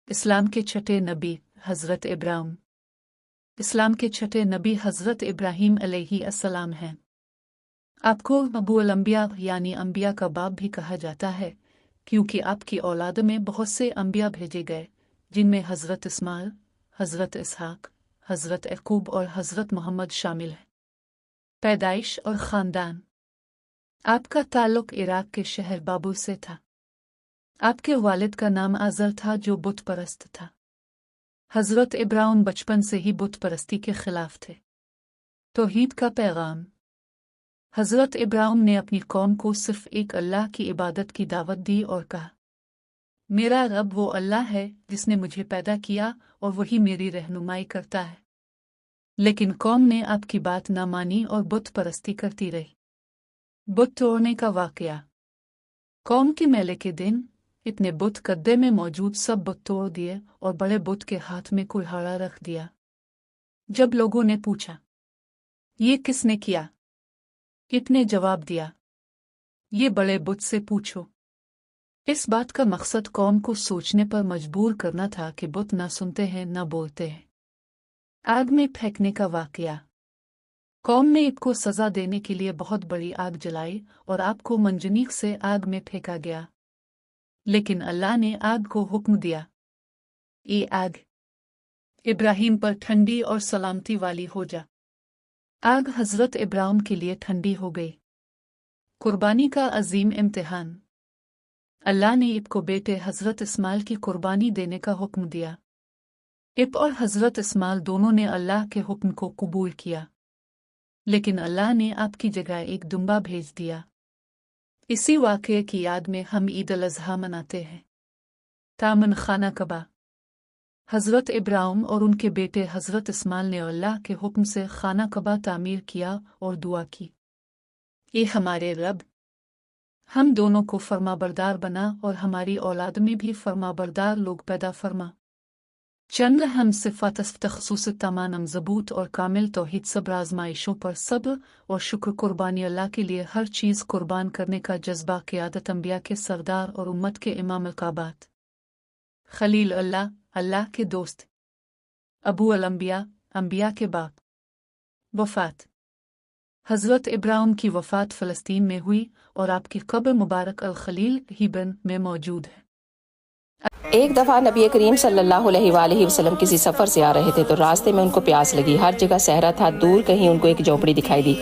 इस्लाम के छठे नबी हज़रत इब्राहिम। इस्लाम के छठे नबी हज़रत इब्राहीम अलैहिस्सलाम हैं। आपको अबूल अंबिया यानी अंबिया का बाप भी कहा जाता है, क्योंकि आपकी औलाद में बहुत से अंबिया भेजे गए, जिनमें हज़रत इस्माइल, हज़रत इसहाक, हज़रत याकूब और हज़रत मोहम्मद शामिल हैं। पैदाइश और ख़ानदान। आपका ताल्लुक़ इराक़ के शहर बाबुल से था। आपके वालिद का नाम आज़र था, जो बुत परस्त था। हज़रत इब्राहीम बचपन से ही बुत परस्ती के खिलाफ थे। तौहीद का पैगाम। हज़रत इब्राहीम ने अपनी कौम को सिर्फ एक अल्लाह की इबादत की दावत दी और कहा, मेरा रब वो अल्लाह है जिसने मुझे पैदा किया और वही मेरी रहनुमाई करता है। लेकिन कौम ने आपकी बात ना मानी और बुत परस्ती करती रही। बुत तोड़ने का वाक़या। कौम के मेले के दिन इतने बुत गड्ढे में मौजूद सब बुत तोड़ दिए और बड़े बुत के हाथ में कुल्हाड़ा रख दिया। जब लोगों ने पूछा, ये किसने किया? कितने जवाब दिया, ये बड़े बुत से पूछो। इस बात का मकसद कौम को सोचने पर मजबूर करना था कि बुत ना सुनते हैं ना बोलते हैं। आग में फेंकने का वाक़या। कौम ने ईद को सज़ा देने के लिए बहुत बड़ी आग जलाई और आपको मंजनीक से आग में फेंका गया। लेकिन अल्लाह ने आग को हुक्म दिया, ये आग इब्राहीम पर ठंडी और सलामती वाली हो जा। आग हज़रत इब्राहीम के लिए ठंडी हो गई। कुर्बानी का अजीम इम्तिहान। अल्लाह ने ईद को बेटे हज़रत इस्माइल की कुर्बानी देने का हुक्म दिया। ईद और हज़रत इस्माइल दोनों ने अल्लाह के हुक्म को कबूल किया, लेकिन अल्लाह ने आपकी जगह एक दुम्बा भेज दिया। इसी वाक़ये की याद में हम ईद अल अज़हा मनाते हैं। तामन खाना कबा। हज़रत इब्राहीम और उनके बेटे हज़रत इस्माइल ने अल्लाह के हुक्म से खाना कबा तामीर किया और दुआ की, ये हमारे रब, हम दोनों को फरमाबरदार बना और हमारी औलाद में भी फरमाबरदार लोग पैदा फरमा। चंद हम सिफ़ात तख़सूस तमाम ज़बूत और कामिल तौहीद सब्र आज़माइशों पर सब्र और शुक्र कुर्बानी अल्लाह के लिए हर चीज़ कुर्बान करने का जज्बा क़ियादत अंबिया के सरदार और उम्मत के इमाम अल-काबात खलील अल्लाह, अल्लाह के दोस्त, अबू अल अंबिया, अंबिया के बाप। वफ़ात। हज़रत इब्राहीम की वफ़ात फ़लस्तीन में हुई और आपकी कब्र मुबारक अल खलील हिबन में मौजूद है। एक दफ़ा नबी करीम सल्लल्लाहु अलैहि वसल्लम किसी सफ़र से आ रहे थे तो रास्ते में उनको प्यास लगी। हर जगह सहरा था, दूर कहीं उनको एक झोपड़ी दिखाई दी।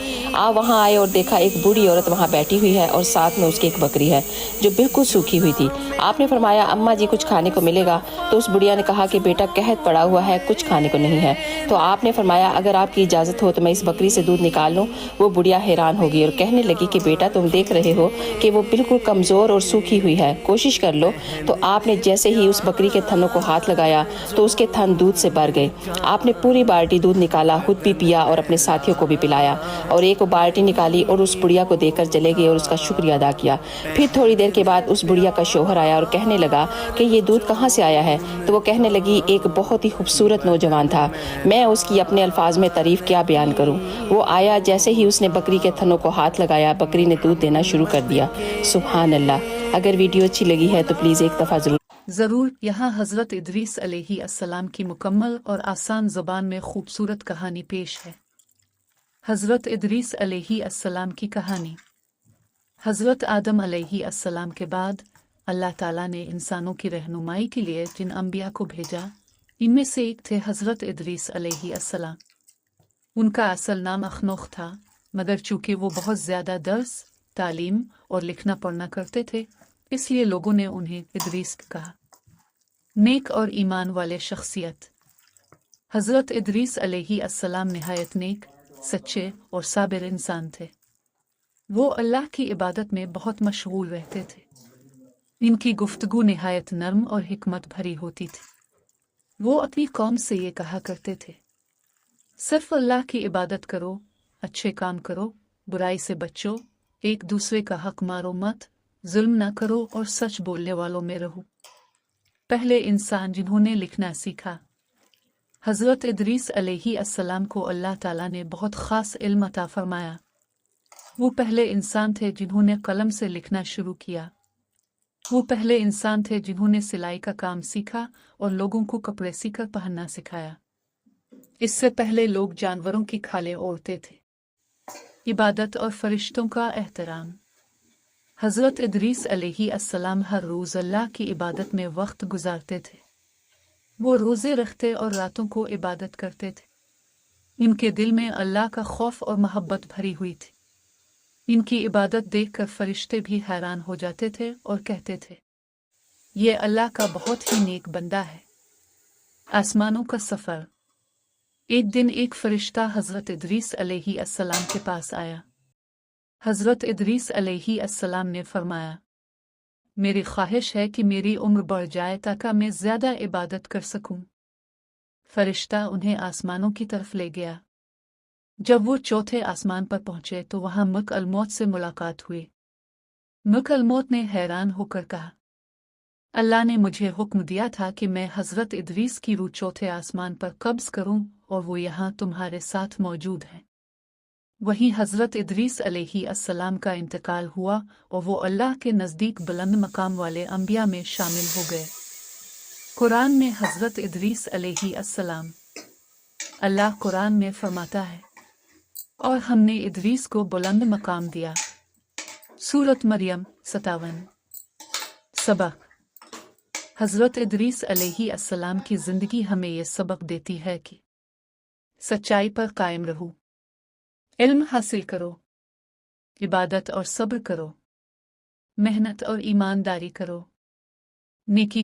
वहाँ आए और देखा एक बूढ़ी औरत वहाँ बैठी हुई है और साथ में उसकी एक बकरी है जो बिल्कुल सूखी हुई थी। आपने फरमाया, अम्मा जी कुछ खाने को मिलेगा? तो उस बुढ़िया ने कहा कि बेटा कहत पड़ा हुआ है, कुछ खाने को नहीं है। तो आपने फरमाया, अगर आपकी इजाज़त हो तो मैं इस बकरी से दूध निकाल लूँ। वो बुढ़िया हैरान होगी और कहने लगी कि बेटा तुम देख रहे हो कि वो बिल्कुल कमज़ोर और सूखी हुई है, कोशिश कर लो। तो आपने जैसे ही उस बकरी के थनों को हाथ लगाया तो उसके थन दूध से भर गए। आपने पूरी बाल्टी दूध निकाला, खुद भी पिया और अपने साथियों को भी पिलाया और एक बाल्टी निकाली और उस बुढ़िया को देकर चले गए और उसका शुक्रिया अदा किया। फिर थोड़ी देर के बाद उस बुढ़िया का शौहर आया और कहने लगा कि ये दूध कहाँ से आया है? तो वो कहने लगी, एक बहुत ही खूबसूरत नौजवान था, मैं उसकी अपने अल्फाज में तारीफ क्या बयान करूँ। वो आया, जैसे ही उसने बकरी के थनों को हाथ लगाया, बकरी ने दूध देना शुरू कर दिया। सुभान अल्लाह। अगर वीडियो अच्छी लगी है तो प्लीज़ एक दफ़ा ज़रूर। यहाँ हज़रत इदरीस अलैहिस्सलाम की मुकम्मल और आसान ज़बान में खूबसूरत कहानी पेश है। हज़रत इदरीस अलैहिस्सलाम की कहानी। हज़रत आदम अलैहिस्सलाम के बाद अल्लाह ताला ने इंसानों की रहनुमाई के लिए जिन अंबिया को भेजा, इनमें से एक थे हज़रत इदरीस अलैहिस्सलाम। उनका असल नाम अखनोख था, मगर चूँकि वो बहुत ज़्यादा दर्स, तालीम और लिखना पढ़ना करते थे, इसलिए लोगों ने उन्हें इदरीस कहा। नेक और ईमान वाले शख्सियत। हज़रत इदरीस अलैहिस्सलाम निहायत नेक, सच्चे और साबिर इंसान थे। वो अल्लाह की इबादत में बहुत मशगूल रहते थे। इनकी गुफ्तगू निहायत नर्म और हिकमत भरी होती थी। वो अपनी कौम से ये कहा करते थे, सिर्फ अल्लाह की इबादत करो, अच्छे काम करो, बुराई से बचो, एक दूसरे का हक मारो मत, जुल्म ना करो और सच बोलने वालों में रहो। पहले इंसान जिन्होंने लिखना सीखा। हज़रत इदरीस अलैहिस्सलाम को अल्लाह ताला ने बहुत ख़ास इल्म अता फरमाया। वो पहले इंसान थे जिन्होंने कलम से लिखना शुरू किया। وہ پہلے انسان تھے جنہوں نے سلائی کا کام سیکھا اور لوگوں کو کپڑے سی کر پہننا سکھایا۔ اس سے پہلے لوگ جانوروں کی کھالیں اوڑھتے تھے۔ عبادت اور فرشتوں کا احترام۔ حضرت ادریس علیہ السلام ہر روز اللہ کی عبادت میں وقت گزارتے تھے۔ وہ روزے رکھتے اور راتوں کو عبادت کرتے تھے۔ ان کے دل میں اللہ کا خوف اور محبت بھری ہوئی تھی۔ ان کی عبادت دیکھ کر فرشتے بھی حیران ہو جاتے تھے اور کہتے تھے، یہ اللہ کا بہت ہی نیک بندہ ہے۔ آسمانوں کا سفر۔ ایک دن ایک فرشتہ حضرت ادریس علیہ السلام کے پاس آیا۔ حضرت ادریس علیہ السلام نے فرمایا، میری خواہش ہے کہ میری عمر بڑھ جائے تاکہ میں زیادہ عبادت کر سکوں۔ فرشتہ انہیں آسمانوں کی طرف لے گیا۔ جب وہ چوتھے آسمان پر پہنچے تو وہاں ملک الموت سے ملاقات ہوئی۔ ملک الموت نے حیران ہو کر کہا، اللہ نے مجھے حکم دیا تھا کہ میں حضرت ادریس کی روح چوتھے آسمان پر قبض کروں اور وہ یہاں تمہارے ساتھ موجود ہیں۔ وہیں حضرت ادریس علیہ السلام کا انتقال ہوا اور وہ اللہ کے نزدیک بلند مقام والے انبیاء میں شامل ہو گئے۔ قرآن میں حضرت ادریس علیہ السلام۔ اللہ قرآن میں فرماتا ہے، اور ہم نے ادریس کو بلند مقام دیا۔ سورۃ مریم 57۔ سبق۔ حضرت ادریس علیہ السلام کی زندگی ہمیں یہ سبق دیتی ہے کہ سچائی پر قائم رہو، علم حاصل کرو، عبادت اور صبر کرو، محنت اور ایمانداری کرو، نیکی